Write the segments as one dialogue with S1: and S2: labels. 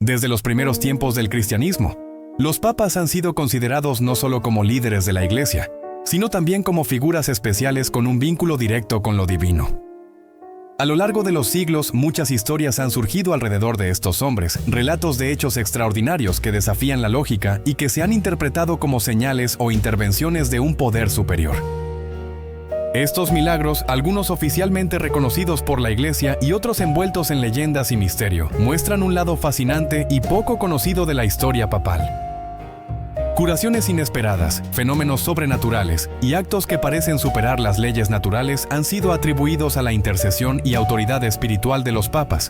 S1: Desde los primeros tiempos del cristianismo, los papas han sido considerados no solo como líderes de la Iglesia, sino también como figuras especiales con un vínculo directo con lo divino. A lo largo de los siglos, muchas historias han surgido alrededor de estos hombres, relatos de hechos extraordinarios que desafían la lógica y que se han interpretado como señales o intervenciones de un poder superior. Estos milagros, algunos oficialmente reconocidos por la Iglesia y otros envueltos en leyendas y misterio, muestran un lado fascinante y poco conocido de la historia papal. Curaciones inesperadas, fenómenos sobrenaturales y actos que parecen superar las leyes naturales han sido atribuidos a la intercesión y autoridad espiritual de los papas.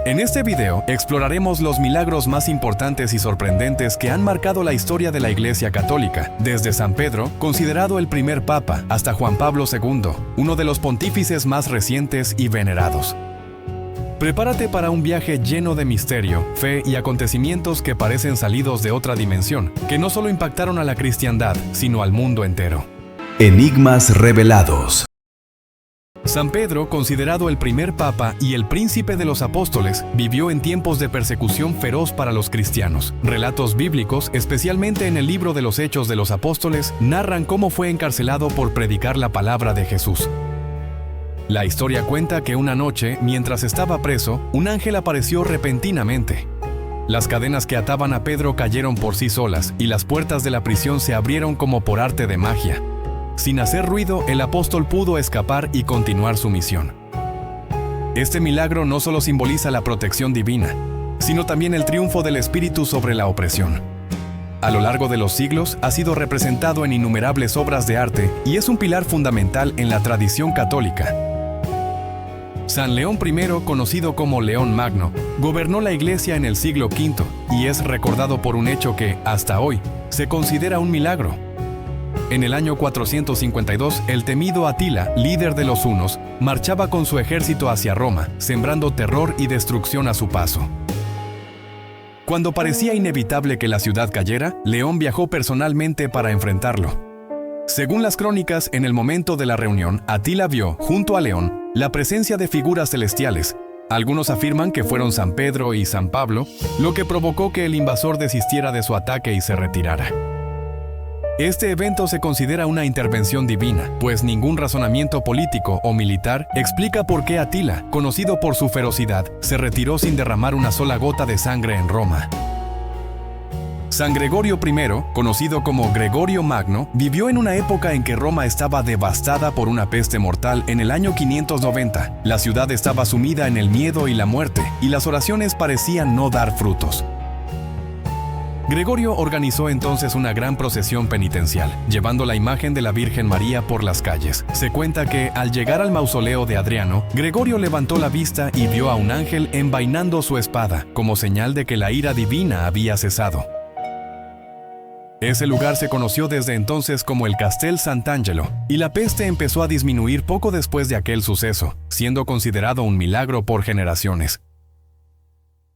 S1: En este video exploraremos los milagros más importantes y sorprendentes que han marcado la historia de la Iglesia Católica, desde San Pedro, considerado el primer papa, hasta Juan Pablo II, uno de los pontífices más recientes y venerados. Prepárate para un viaje lleno de misterio, fe y acontecimientos que parecen salidos de otra dimensión, que no solo impactaron a la cristiandad, sino al mundo entero.
S2: Enigmas revelados.
S1: San Pedro, considerado el primer papa y el príncipe de los apóstoles, vivió en tiempos de persecución feroz para los cristianos. Relatos bíblicos, especialmente en el libro de los Hechos de los Apóstoles, narran cómo fue encarcelado por predicar la palabra de Jesús. La historia cuenta que una noche, mientras estaba preso, un ángel apareció repentinamente. Las cadenas que ataban a Pedro cayeron por sí solas y las puertas de la prisión se abrieron como por arte de magia. Sin hacer ruido, el apóstol pudo escapar y continuar su misión. Este milagro no solo simboliza la protección divina, sino también el triunfo del Espíritu sobre la opresión. A lo largo de los siglos ha sido representado en innumerables obras de arte y es un pilar fundamental en la tradición católica. San León I, conocido como León Magno, gobernó la Iglesia en el siglo V y es recordado por un hecho que, hasta hoy, se considera un milagro. En el año 452, el temido Atila, líder de los hunos, marchaba con su ejército hacia Roma, sembrando terror y destrucción a su paso. Cuando parecía inevitable que la ciudad cayera, León viajó personalmente para enfrentarlo. Según las crónicas, en el momento de la reunión, Atila vio, junto a León, la presencia de figuras celestiales. Algunos afirman que fueron San Pedro y San Pablo, lo que provocó que el invasor desistiera de su ataque y se retirara. Este evento se considera una intervención divina, pues ningún razonamiento político o militar explica por qué Atila, conocido por su ferocidad, se retiró sin derramar una sola gota de sangre en Roma. San Gregorio I, conocido como Gregorio Magno, vivió en una época en que Roma estaba devastada por una peste mortal en el año 590. La ciudad estaba sumida en el miedo y la muerte, y las oraciones parecían no dar frutos. Gregorio organizó entonces una gran procesión penitencial, llevando la imagen de la Virgen María por las calles. Se cuenta que, al llegar al mausoleo de Adriano, Gregorio levantó la vista y vio a un ángel envainando su espada, como señal de que la ira divina había cesado. Ese lugar se conoció desde entonces como el Castel Sant'Angelo, y la peste empezó a disminuir poco después de aquel suceso, siendo considerado un milagro por generaciones.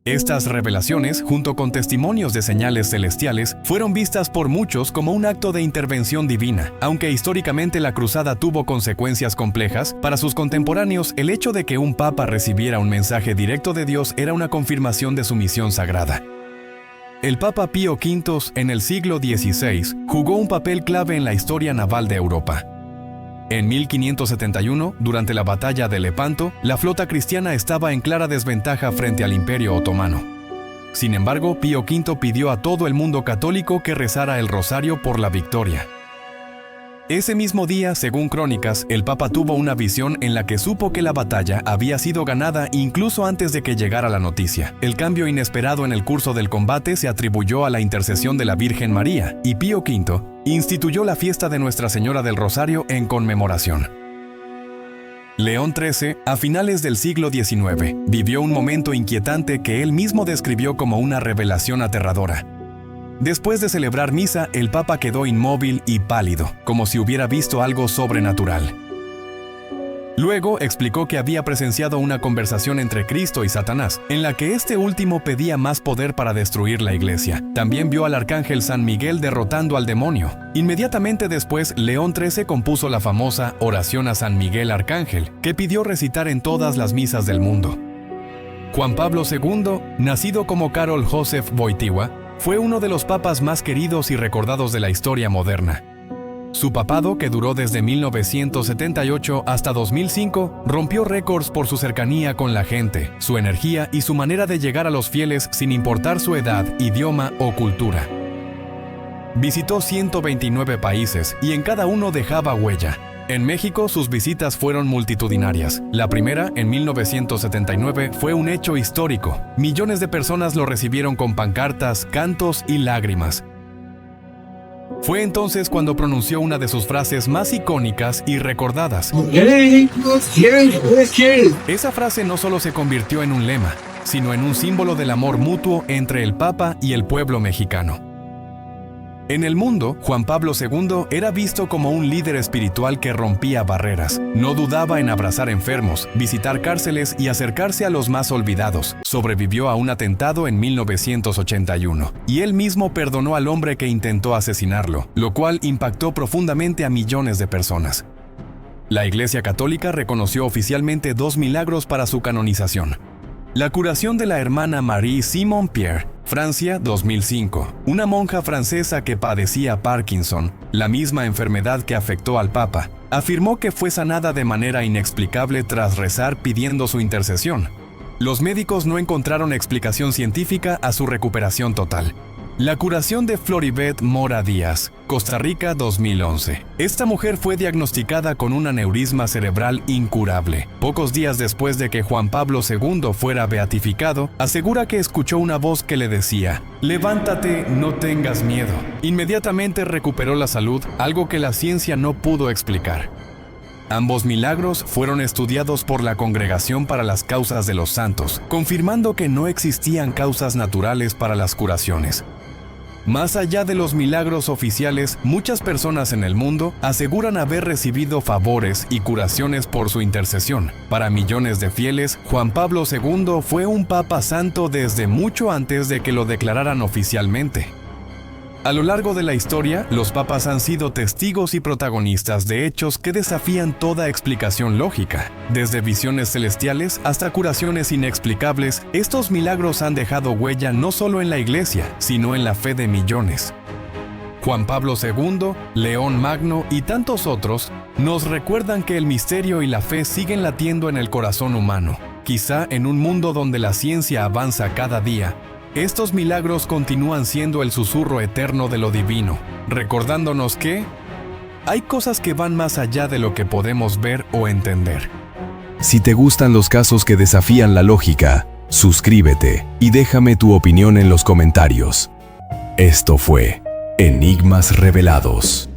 S1: Estas revelaciones, junto con testimonios de señales celestiales, fueron vistas por muchos como un acto de intervención divina. Aunque históricamente la cruzada tuvo consecuencias complejas, para sus contemporáneos el hecho de que un papa recibiera un mensaje directo de Dios era una confirmación de su misión sagrada. El Papa Pío V, en el siglo XVI, jugó un papel clave en la historia naval de Europa. En 1571, durante la batalla de Lepanto, la flota cristiana estaba en clara desventaja frente al Imperio Otomano. Sin embargo, Pío V pidió a todo el mundo católico que rezara el rosario por la victoria. Ese mismo día, según crónicas, el Papa tuvo una visión en la que supo que la batalla había sido ganada incluso antes de que llegara la noticia. El cambio inesperado en el curso del combate se atribuyó a la intercesión de la Virgen María, y Pío V instituyó la fiesta de Nuestra Señora del Rosario en conmemoración. León XIII, a finales del siglo XIX, vivió un momento inquietante que él mismo describió como una revelación aterradora. Después de celebrar misa, el Papa quedó inmóvil y pálido, como si hubiera visto algo sobrenatural. Luego explicó que había presenciado una conversación entre Cristo y Satanás, en la que este último pedía más poder para destruir la iglesia. También vio al arcángel San Miguel derrotando al demonio. Inmediatamente después, León XIII compuso la famosa Oración a San Miguel Arcángel, que pidió recitar en todas las misas del mundo. Juan Pablo II, nacido como Karol Józef Wojtyła, fue uno de los papas más queridos y recordados de la historia moderna. Su papado, que duró desde 1978 hasta 2005, rompió récords por su cercanía con la gente, su energía y su manera de llegar a los fieles sin importar su edad, idioma o cultura. Visitó 129 países y en cada uno dejaba huella. En México, sus visitas fueron multitudinarias. La primera, en 1979, fue un hecho histórico. Millones de personas lo recibieron con pancartas, cantos y lágrimas. Fue entonces cuando pronunció una de sus frases más icónicas y recordadas. Esa frase no solo se convirtió en un lema, sino en un símbolo del amor mutuo entre el Papa y el pueblo mexicano. En el mundo, Juan Pablo II era visto como un líder espiritual que rompía barreras. No dudaba en abrazar enfermos, visitar cárceles y acercarse a los más olvidados. Sobrevivió a un atentado en 1981 y él mismo perdonó al hombre que intentó asesinarlo, lo cual impactó profundamente a millones de personas. La Iglesia Católica reconoció oficialmente 2 milagros para su canonización. La curación de la hermana Marie Simon-Pierre, Francia, 2005. Una monja francesa que padecía Parkinson, la misma enfermedad que afectó al Papa, afirmó que fue sanada de manera inexplicable tras rezar pidiendo su intercesión. Los médicos no encontraron explicación científica a su recuperación total. La curación de Floribet Mora Díaz, Costa Rica, 2011. Esta mujer fue diagnosticada con un aneurisma cerebral incurable. Pocos días después de que Juan Pablo II fuera beatificado, asegura que escuchó una voz que le decía: «Levántate, no tengas miedo». Inmediatamente recuperó la salud, algo que la ciencia no pudo explicar. Ambos milagros fueron estudiados por la Congregación para las Causas de los Santos, confirmando que no existían causas naturales para las curaciones. Más allá de los milagros oficiales, muchas personas en el mundo aseguran haber recibido favores y curaciones por su intercesión. Para millones de fieles, Juan Pablo II fue un papa santo desde mucho antes de que lo declararan oficialmente. A lo largo de la historia, los papas han sido testigos y protagonistas de hechos que desafían toda explicación lógica. Desde visiones celestiales hasta curaciones inexplicables, estos milagros han dejado huella no solo en la Iglesia, sino en la fe de millones. Juan Pablo II, León Magno y tantos otros nos recuerdan que el misterio y la fe siguen latiendo en el corazón humano. Quizá en un mundo donde la ciencia avanza cada día, estos milagros continúan siendo el susurro eterno de lo divino, recordándonos que hay cosas que van más allá de lo que podemos ver o entender.
S2: Si te gustan los casos que desafían la lógica, suscríbete y déjame tu opinión en los comentarios. Esto fue Enigmas Revelados.